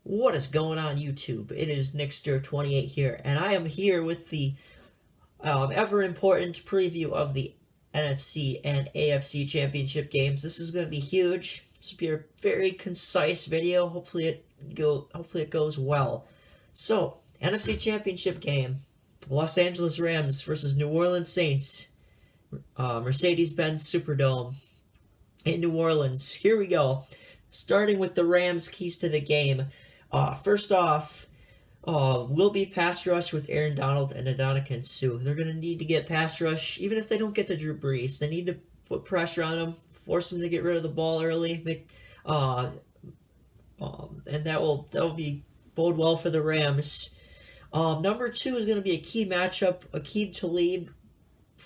What is going on YouTube? It is Nickster28 here, and I am here with the ever-important preview of the NFC and AFC championship games. This is going to be huge. This will be a very concise video. Hopefully it goes well. So, NFC championship game. Los Angeles Rams versus New Orleans Saints. Mercedes-Benz Superdome in New Orleans. Here we go. Starting with the Rams' keys to the game. First off, will be pass rush with Aaron Donald and Ndamukong Suh. They're going to need to get pass rush, even if they don't get to Drew Brees. They need to put pressure on him, force him to get rid of the ball early, and that'll be bode well for the Rams. Number 2 is going to be a key matchup. Aqib Talib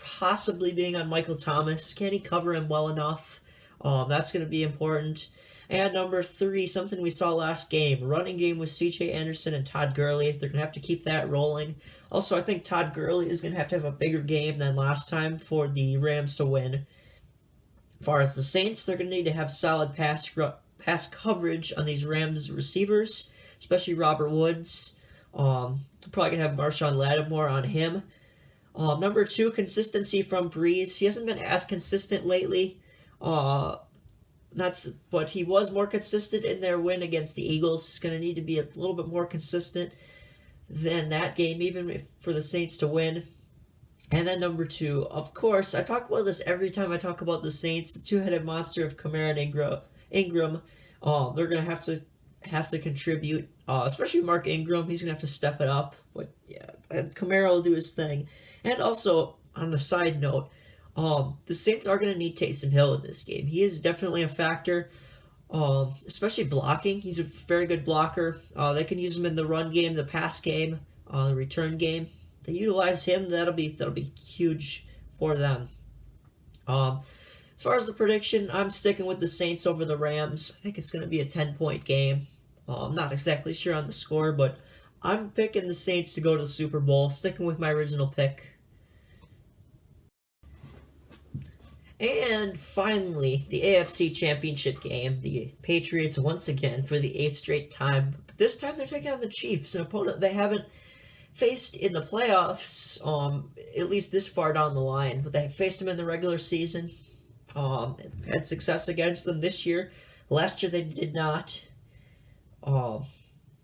possibly being on Michael Thomas. Can he cover him well enough? That's going to be important. And number 3, something we saw last game, running game with C.J. Anderson and Todd Gurley. They're going to have to keep that rolling. Also, I think Todd Gurley is going to have a bigger game than last time for the Rams to win. As far as the Saints, they're going to need to have solid pass coverage on these Rams receivers, especially Robert Woods. Probably going to have Marshawn Lattimore on him. Number 2, consistency from Brees. He hasn't been as consistent lately. But he was more consistent in their win against the Eagles. He's going to need to be a little bit more consistent than that game, even for the Saints to win. And then number 2, of course, I talk about this every time I talk about the Saints, the two-headed monster of Kamara and Ingram. They're going to have to contribute, especially Mark Ingram. He's going to have to step it up. But yeah, and Kamara will do his thing. And also, on a side note, the Saints are going to need Taysom Hill in this game. He is definitely a factor, especially blocking. He's a very good blocker. They can use him in the run game, the pass game, the return game. They utilize him. That'll be huge for them. As far as the prediction, I'm sticking with the Saints over the Rams. I think it's going to be a 10-point game. I'm not exactly sure on the score, but I'm picking the Saints to go to the Super Bowl, sticking with my original pick. And finally, the AFC Championship game. The Patriots once again for the 8th straight time. But this time they're taking on the Chiefs, an opponent they haven't faced in the playoffs, at least this far down the line. But they faced them in the regular season. Had success against them this year. Last year they did not. Or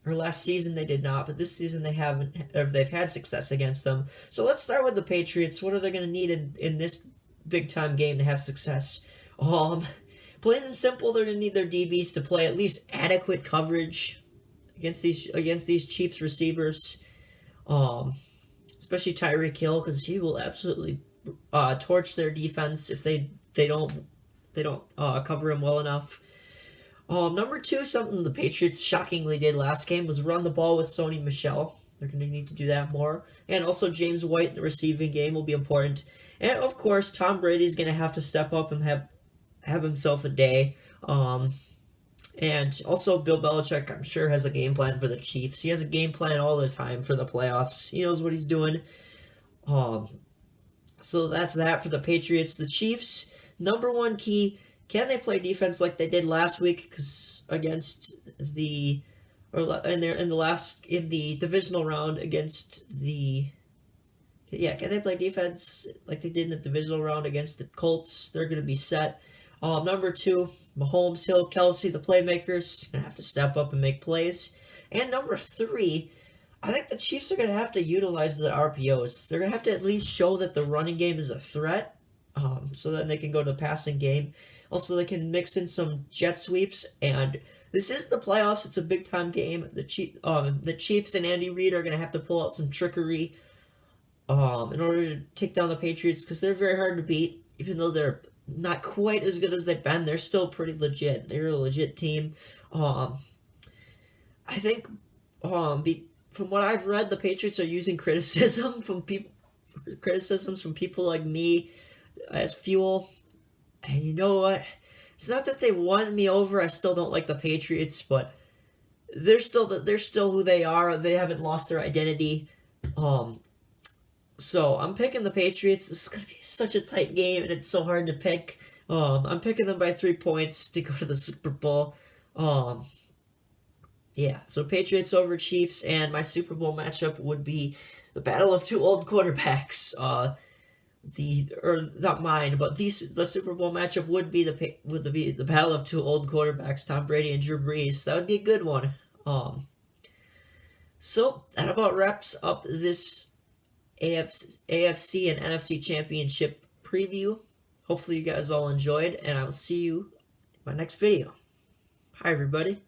last season they did not, but this season they haven't. Or they've had success against them. So let's start with the Patriots. What are they going to need in this big-time game to have success? Plain and simple, they're going to need their DBs to play at least adequate coverage against these Chiefs receivers, especially Tyreek Hill, because he will absolutely torch their defense if they don't cover him well enough. Number 2, something the Patriots shockingly did last game was run the ball with Sony Michel. They're going to need to do that more. And also James White in the receiving game will be important. And, of course, Tom Brady's going to have to step up and have himself a day. And also Bill Belichick, I'm sure, has a game plan for the Chiefs. He has a game plan all the time for the playoffs. He knows what he's doing. So that's that for the Patriots. The Chiefs, number 1 key, can they play defense like they did last week? Because in the divisional round against the... Yeah, can they play defense like they did in the divisional round against the Colts? They're going to be set. Number 2, Mahomes, Hill, Kelsey, the playmakers, going to have to step up and make plays. And number 3, I think the Chiefs are going to have to utilize the RPOs. They're going to have to at least show that the running game is a threat, so then they can go to the passing game. Also, they can mix in some jet sweeps, and this is the playoffs. It's a big-time game. The Chiefs and Andy Reid are going to have to pull out some trickery in order to take down the Patriots, because they're very hard to beat. Even though they're not quite as good as they've been, they're still pretty legit. They're a legit team. I think from what I've read, the Patriots are using criticisms from people like me as fuel. And you know what? It's not that they won me over. I still don't like the Patriots, but they're still who they are. They haven't lost their identity. So I'm picking the Patriots. This is going to be such a tight game, and it's so hard to pick. I'm picking them by 3 points to go to the Super Bowl. Yeah, so Patriots over Chiefs, and my Super Bowl matchup would be the battle of two old quarterbacks. Not mine, but the Super Bowl matchup would be the battle of two old quarterbacks, Tom Brady and Drew Brees. That would be a good one. Um, so that about wraps up this AFC and NFC Championship preview. Hopefully you guys all enjoyed, and I will see you in my next video. Hi everybody.